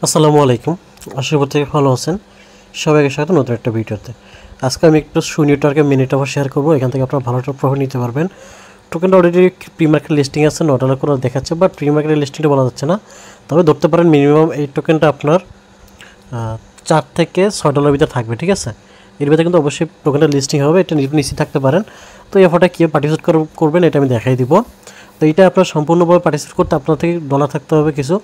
আসসালামু আলাইকুম। আশা করি থেকে ভালো আছেন। সবাইকে স্বাগত নতুন একটা ভিডিওতে। আজকে আমি একটু শু নেটওয়ার্কের মিনিট অফার শেয়ার করবো। এখান থেকে আপনারা ভালো একটা প্রফিট নিতে পারবেন। টোকেনটা অলরেডি প্রি মার্কেট লিস্টিং আছে, $9 করে দেখাচ্ছে, বাট প্রি মার্কেট লিস্টিংটা বলা যাচ্ছে না। তবে ধরতে পারেন মিনিমাম এই টোকেনটা আপনার $4 থেকে $6 ভিতরে থাকবে, ঠিক আছে। এর ভিতরে কিন্তু অবশ্যই টোকেনটা লিস্টিং হবে, এটা নিশ্চিত থাকতে পারেন। তো এই অফারটা কীভাবে পার্টিসিপেট করবেন এটা আমি দেখাই দিব। তো এইটা আপনার সম্পূর্ণভাবে পার্টিসিপেট করতে আপনার থেকে ডলার থাকতে হবে কিছু,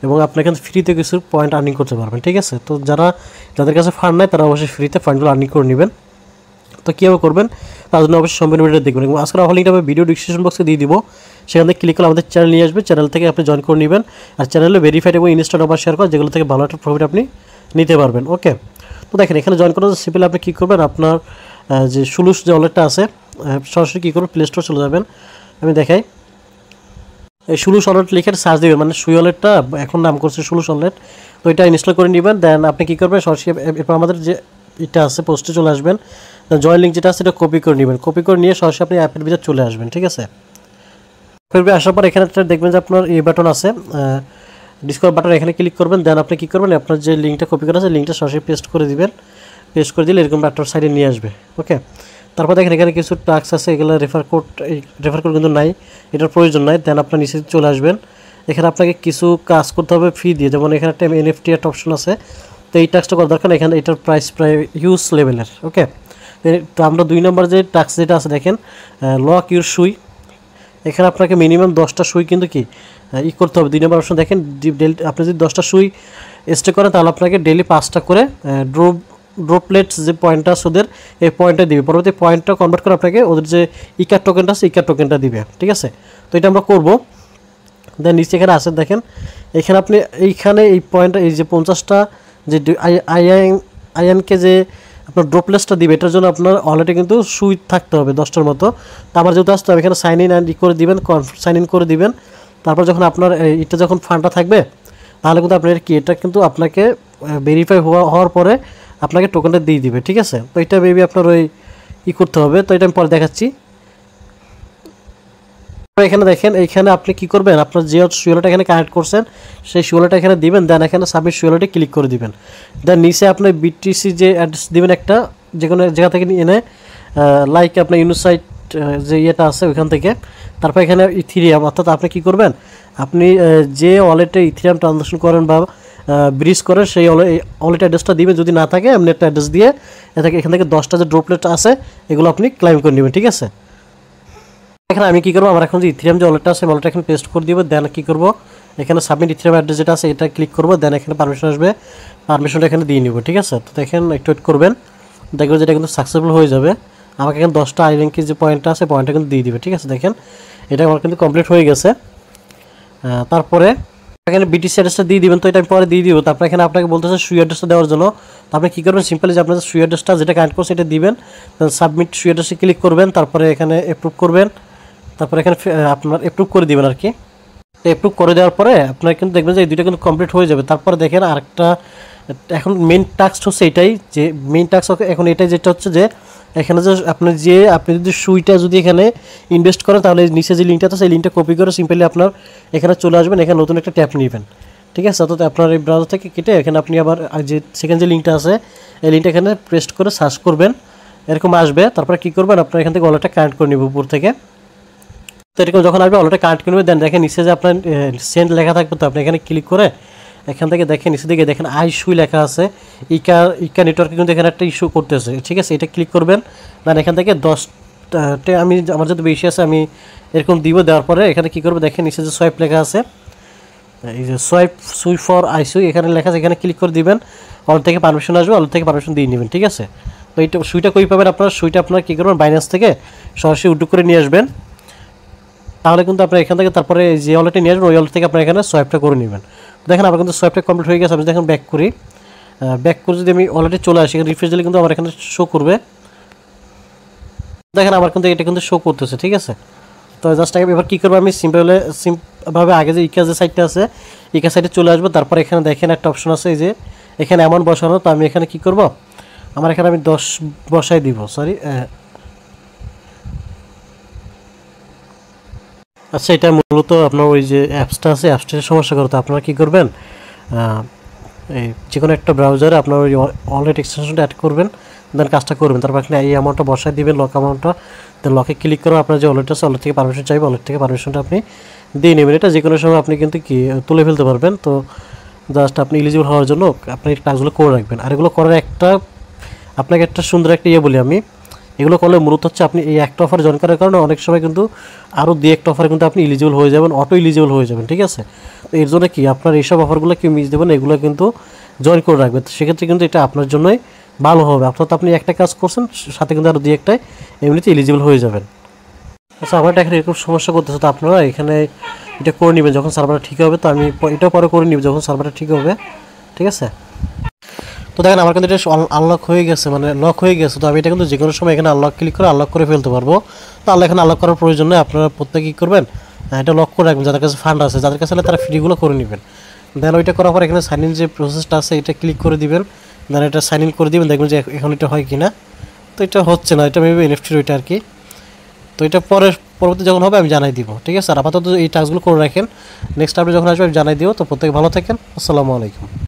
এবং আপনি এখানে ফ্রিতে কিছু পয়েন্ট আর্নিং করতে পারবেন, ঠিক আছে। তো যাদের কাছে ফান্ড নাই তারা অবশ্যই ফ্রিতে ফান্ডগুলো আর্নিং করে নেবেন। তো কীভাবে করবেন তার জন্য অবশ্যই সম্পূর্ণ ভিডিও দেখবেন, এবং আজকের অফার লিঙ্কটা আমি ভিডিও ডিসক্রিপশন বক্সে দিয়ে দিব। সেখান থেকে ক্লিক করে আমাদের চ্যানেল নিয়ে আসবে, চ্যানেল থেকে আপনি জয়েন করে নেবেন। আর চ্যানেলে ভেরিফাইড এবং ইনস্ট্যান্ট অফার শেয়ার করা, যেগুলো থেকে ভালো একটা প্রফিট আপনি নিতে পারবেন। ওকে, তো দেখেন এখানে জয়েন করার সিম্পল আপনি কী করবেন, আপনার যে সুলুস যে ওয়ালেটটা আছে সরাসরি কী করবেন, প্লে স্টোর চলে যাবেন। আমি দেখাই, এই সুলুস ওয়ালেট লিখে সার্চ দেবেন, মানে সুই ওয়ালেটটা এখন নাম করছে সুলুস ওয়ালেট। তো এটা ইনস্টল করে নেবেন। দেন আপনি কী করবেন, সরাসরি এরপর আমাদের যে এটা আছে পোস্টে চলে আসবেন। জয়েন লিঙ্ক যেটা আছে সেটা কপি করে নেবেন, কপি করে নিয়ে সরাসরি আপনি অ্যাপের ভিতরে চলে আসবেন, ঠিক আছে। অ্যাপের আসার পর এখানে দেখবেন যে আপনার এই বাটন আছে ডিসকভার বাটন, এখানে ক্লিক করবেন। দেন আপনি কী করবেন, আপনার যে লিঙ্কটা কপি করা আছে লিঙ্কটা সরাসরি পেস্ট করে দিবেন। পেস্ট করে দিলে এরকম আপনার সাইডে নিয়ে আসবে। ওকে, তারপর দেখেন এখানে কিছু টাস্ক আছে, এগুলো রেফার কোড কিন্তু নাই, এটার প্রয়োজন নাই। দেন আপনার নিচে চলে আসবেন। এখানে আপনাকে কিছু কাজ করতে হবে ফি দিয়ে, যেমন এখানে একটা NFT একটা অপশন আছে। তো এই টাস্কটা করা দরকার, এখানে এটার প্রাইস প্রায় হিউজ লেভেলের। ওকে, তো আমরা 2 নম্বর যে টাস্ক যেটা আছে দেখেন, লক ইউর সুই, এখানে আপনাকে মিনিমাম 10টা সুই কিন্তু কি করতে হবে। 2 নম্বর অপশন দেখেন, আপনি যদি 10টা সুই স্টে করেন তাহলে আপনাকে ডেলি 5টা করে ড্রপলেটস যে পয়েন্টটা আছে ওদের, এই পয়েন্টটা দিবে। পরবর্তী পয়েন্টটা কনভার্ট করে আপনাকে ওদের যে ইকার টোকেনটা আছে ইকার টোকেনটা দিবে, ঠিক আছে। তো এটা আমরা করবো। দেন নিচে এখানে আসেন, দেখেন এখানে আপনি এইখানে এই পয়েন্টটা, এই যে 50টা যে আইএনকে যে আপনার ড্রপলেটসটা দিবে, এটার জন্য আপনার অলরেডি কিন্তু সুই থাকতে হবে 10টার মতো। তো আমার যেহেতু আসতে হবে, এখানে সাইন ইন করে দিবেন, সাইন ইন করে দিবেন। তারপর যখন আপনার এটা যখন ফান্ডটা থাকবে তাহলে কিন্তু আপনার কি এটা কিন্তু আপনাকে ভেরিফাই হওয়ার পরে আপনাকে টোকেনটা দিয়ে দিবে, ঠিক আছে। তো এটা মেবি আপনার ওই করতে হবে। তো এটা আমি পরে দেখাচ্ছি। এখানে দেখেন, এইখানে আপনি কি করবেন, আপনার যে শিওলাটা এখানে কানেক্ট করছেন সেই শিওলাটা এখানে দিবেন। দেন এখানে সাবমিট শিওলাটে ক্লিক করে দিবেন। দেন নিচে আপনি বিটিসি যে অ্যাড্রেস দিবেন একটা, যে কোনো জায়গা থেকে এনে, লাইক আপনার ইউনিসাইট যে ইয়েটা আছে ওইখান থেকে। তারপর এখানে ইথিরিয়াম, অর্থাৎ আপনি কি করবেন, আপনি যে ওয়ালেটে ইথিরিয়াম ট্রানজাকশন করেন বা ব্রিজ করেন সেই ওয়ালেট অ্যাড্রেসটা দিবেন। যদি না থাকে এমনি একটা অ্যাড্রেস দিয়ে এখান থেকে 10টা যে ড্রপলেট আছে এগুলো আপনি ক্লাইম করে নেবেন, ঠিক আছে। এখানে আমি কী করবো, আমার এখন যে ইথিরিয়াম যে ওয়ালেটটা আছে ওয়ালেটটা এখানে পেস্ট করে দিব। দেন কী করবো, এখানে সাবমিট ইথিরিয়াম অ্যাড্রেস যেটা আছে এটা ক্লিক করবো। দেন এখানে পারমিশন আসবে, পারমিশনটা এখানে দিয়ে নিব, ঠিক আছে। তো দেখেন একটু ওয়েট করবেন, দেখবেন যেটা কিন্তু সাকসেসফুল হয়ে যাবে। আমাকে এখানে 10টা আইল্যান্ডের যে পয়েন্টটা আছে পয়েন্টটা কিন্তু দিয়ে দিবে, ঠিক আছে। দেখেন এটা আমার কিন্তু কমপ্লিট হয়ে গেছে। তারপরে এখানে বিটিসি অ্যাড্রেসটা দিয়ে দিবেন। তো এটা আমি পরে দিয়ে দিব। তারপরে এখানে আপনাকে বলতেছে সুই অ্যাড্রেসটা দেওয়ার জন্য। তো আপনি কী করবেন, সিম্পলি যে আপনাদের সুই অ্যাড্রেসটা যেটা কানেক্ট করছে এটা দিবেন। সাবমিট সুই অ্যাড্রেসে ক্লিক করবেন, তারপরে এখানে অ্যাপ্রুভ করবেন। তারপরে এখানে আপনার অ্যাপ্রুভ করে দিবেন আর কি। অ্যাপ্রুভ করে দেওয়ার পরে আপনার কিন্তু দেখবেন যে এই দুইটা কিন্তু কমপ্লিট হয়ে যাবে। তারপরে দেখেন আরেকটা, এখন মেইন টাস্ক হচ্ছে এটাই, যে মেইন টাস্ক এখন এটাই, যেটা হচ্ছে যে এখানে যে আপনি যদি সুইটা যদি এখানে ইনভেস্ট করেন তাহলে নিচে যে লিঙ্কটা আছে সেই লিঙ্কটা কপি করে সিম্পলি আপনার এখানে চলে আসবেন। এখানে নতুন একটা ট্যাপ নেবেন, ঠিক আছে। অর্থাৎ আপনার এই ব্রাউজার থেকে কেটে এখানে আপনি আবার যে সেকেন্ড যে লিঙ্কটা আছে এই লিঙ্কটা এখানে পেস্ট করে সার্চ করবেন, এরকম আসবে। তারপরে কী করবেন, আপনার এখান থেকে ওয়ালেটটা কানেক্ট করে নেব উপর থেকে। তো এরকম যখন আসবে ওয়ালেটটা কানেক্ট করে নেবেন। দেন দেখেন নিচে যে আপনার সেন্ড লেখা থাকবে, তো আপনি এখানে ক্লিক করে এখান থেকে দেখেন নিচে দিকে দেখেন আইসুই লেখা আছে, ইকা নেটওয়ার্কে কিন্তু এখানে একটা ইস্যু করতেছে, ঠিক আছে। এটা ক্লিক করবেন। দেন এখান থেকে 10টা আমার যত বেশি আছে আমি এরকম দিব। দেওয়ার পরে এখানে কী করবো, দেখেন নিচে যে সোয়াইপ লেখা আছে, এই যে সুই ফর আইসুই এখানে লেখা আছে, এখানে ক্লিক করে দিবেন। ওয়ালেট থেকে পারমিশন আসবে, ওয়ালেট থেকে পারমিশন দিয়ে নেবেন, ঠিক আছে। তো এইটা সুইটা কই পাবেন, আপনার সুইটা আপনার কী করবেন, বাইন্যান্স থেকে সরাসরি উইথড্র করে নিয়ে আসবেন। তাহলে কিন্তু আপনার এখান থেকে তারপরে যে ওয়ালেটে নিয়ে আসবেন ওই ওয়ালেট থেকে আপনার এখানে সোয়াইপটা করে নেবেন। দেখেন আমার কিন্তু সোয়াইপটা কমপ্লিট হয়ে গেছে। আমি দেখেন ব্যাক করে যদি আমি ওয়ালেটে চলে আসি, এখানে রিফ্রেশ দিলে কিন্তু আমার এখানে শো করবে। দেখেন আমার কিন্তু এটা কিন্তু শো করতেছে, ঠিক আছে। তো জাস্ট এবার কী করবো, আমি সিম্পলভাবে আগে যে ইকা যে সাইডটা আছে ইকা সাইডে চলে আসবো। তারপর এখানে দেখেন একটা অপশন আছে, এই যে এখানে অ্যামাউন্ট বসানো। তো আমি এখানে কী করবো, আমার এখানে আমি 10 বসাই দিব, সরি। আচ্ছা, এটা মূলত আপনার ওই যে অ্যাপসটা আছে অ্যাপসটার সমস্যা করতে আপনারা কী করবেন, এই যে কোনো একটা ব্রাউজারে আপনার ওই ওয়ালেট এক্সটেনশনটা অ্যাড করবেন, দেন কাজটা করবেন। তারপর আপনি এই অ্যামাউন্টটা বসায় দিবেন, লক অ্যামাউন্টটা, দেন লকে ক্লিক করে আপনার যে ওয়ালেট আছে ওয়ালেট থেকে পারমিশন চাইবে, ওয়ালেট থেকে পারমিশনটা আপনি দিয়ে নেবেন। এটা যে কোনো সময় আপনি কিন্তু কি তুলে ফেলতে পারবেন। তো জাস্ট আপনি এলিজিবল হওয়ার জন্য আপনি এই কাজগুলো করে রাখবেন। আর এগুলো করার আপনাকে একটা সুন্দর একটা বলি আমি, এগুলো করলে মূলত হচ্ছে আপনি এই একটা অফার জয়েন করার কারণে অনেক সময় কিন্তু আরও একটা অফারে কিন্তু আপনি এলিজিবল হয়ে যাবেন, অটো এলিজিবল হয়ে যাবেন, ঠিক আছে। তো এর জন্য কি আপনার এইসব অফারগুলো কেউ মিস দেবেন, এগুলো কিন্তু জয়েন করে রাখবেন। তো সেক্ষেত্রে কিন্তু এটা আপনার জন্যই ভালো হবে। অর্থাৎ আপনি একটা কাজ করছেন, সাথে কিন্তু আরও একটাই এমনিতে এলিজিবল হয়ে যাবেন। আচ্ছা, আমার এটা এখানে এরকম সমস্যা করতেছে, তো আপনারা এখানে এটা করে নেবেন যখন সার্ভারটা ঠিক হবে। তো আমি এটা পরে করে নিব যখন সার্ভারটা ঠিক হবে, ঠিক আছে। তো দেখেন আমার কিন্তু এটা আনলক হয়ে গেছে, মানে লক হয়ে গেছে। তো আমি এটা কিন্তু যে কোনো সময় এখানে আনলক ক্লিক করে আনলক করে ফেলতে পারবো। তো এখানে আনলক করার প্রয়োজন নেই, আপনারা প্রত্যেকে কী করবেন, এটা লক করে রাখবেন। যাদের কাছে ফান্ড আছে, যাদের কাছে তারা ফ্রিগুলো করে নেবেন। দেন ওইটা করার পর এখানে সাইন ইন যে প্রসেসটা আছে এটা ক্লিক করে দিবেন, দেন এটা সাইন ইন করে দিবেন, দেখবেন যে এখন এটা হয় কি না। তো এটা হচ্ছে না, এটা মেবি এনএফটির ওইটা আর কি। তো এটা পরবর্তী যখন হবে আমি জানাই দিব, ঠিক আছে। আর আপাতত এই টাস্কগুলো করে রাখেন, নেক্সট আপডেট যখন আসবে আমি জানাই দিব। তো প্রত্যেকে ভালো থাকেন, আসসালামু আলাইকুম।